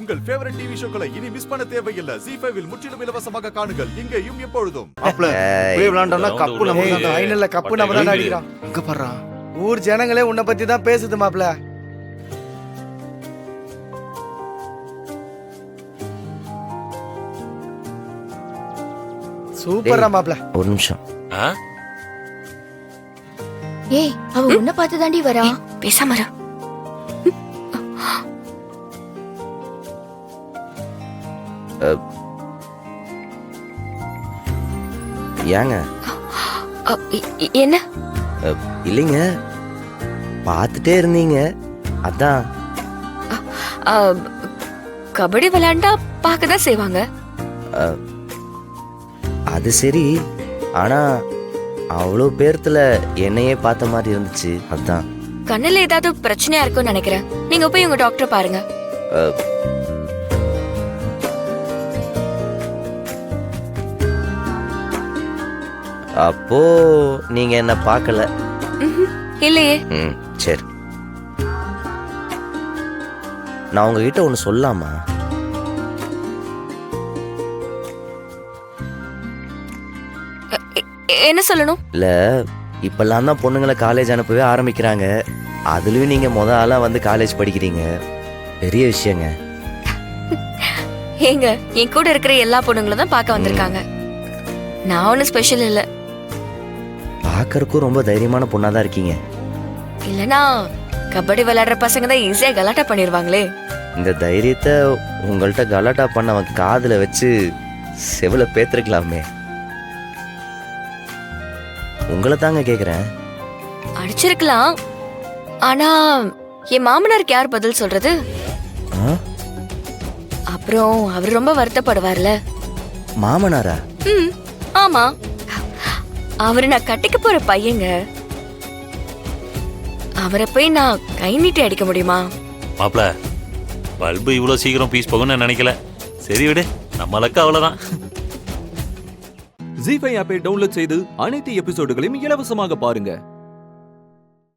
உங்கள் favourite TV ஷோக்களை இனி miss பண்ண தேவையில்லை. ZEE5 இல் முற்றிலும் இலவசமாக காணுங்கள். இங்கேயும் எப்பொழுதும். விளையாண்டோம்னா கப்பு நம்ம தான். ஃபைனல்ல கப்பு நம்ம தான் அடிக்கிறோம். இங்க பாறா. ஊர் ஜனங்களே உன்னை பத்தி தான் பேசுது மாப்ள. சூப்பரா மாப்ள. ஒரு நிமிஷம். ஏய், அவ உன்னை பார்த்து தாண்டி வரா. பேசாம இரு. ஏங்க என்ன? இல்லைங்க, பார்த்துட்டே இருந்தீங்க அதான். கபடி விளையாண்டா பார்க்கதான் செய்வாங்க. அது சரி, ஆனா அவ்வளோ பேர்த்துல என்னையே பார்த்த மாதிரி இருந்துச்சு அதான். கண்ணுல ஏதாவது பிரச்சனையா இருக்கும்னு நினைக்கிறேன். நீங்க போய் உங்க டாக்டர் பாருங்க. அப்போ நீங்க என்ன பார்க்கல? இல்லையே. சரி, நான் உங்ககிட்ட ஒன்று சொல்லாமா? என்ன சொல்லணும்? இல்ல, இப்பெல்லாம் தான் பொண்ணுங்களை காலேஜ் அனுப்பவே ஆரம்பிக்கிறாங்க. அதுலயும் நீங்க ஆளா வந்து காலேஜ் படிக்கிறீங்க, பெரிய விஷயங்க. ஏங்க, என் கூட இருக்கிற எல்லா பொண்ணுங்களும் தான் பார்க்க வந்திருக்காங்க. நான் ஒன்னும் ஸ்பெஷல் இல்ல. பார்க்கறதுக்கும் ரொம்ப தைரியமான பொண்ணாதான் இருக்கீங்க. இல்லனா கபடி விளையாடுற பசங்க தான் ஈஸியா கலாட்டா பண்ணிருவாங்களே. இந்த தைரியத்தை உங்கள்கிட்ட கலாட்டா பண்ண அவன் காதுல வச்சு செவில பேத்திருக்கலாமே. உங்களை தாங்க கேக்குறேன். அடிச்சிருக்கலாம், ஆனா என் மாமனாருக்கு யார் பதில் சொல்றது? அப்புறம் அவர் ரொம்ப வருத்தப்படுவார்ல. மாமனாரா? ஆமா, அவரு நான் கட்டிக்க போற பையங்க. அவரை போய் நான் கை நீட்டி அடிக்க முடியுமா? மாப்ள, பல்பு இவ்வளவு சீக்கிரம் பீஸ் போகும்னு நினைக்கல. சரி விடு, நம்மளுக்கு அவ்வளவுதான். ZEE5 ஆப்பை டவுன்லோட் செய்து அனைத்து எபிசோடுகளையும் இலவசமாக பாருங்க.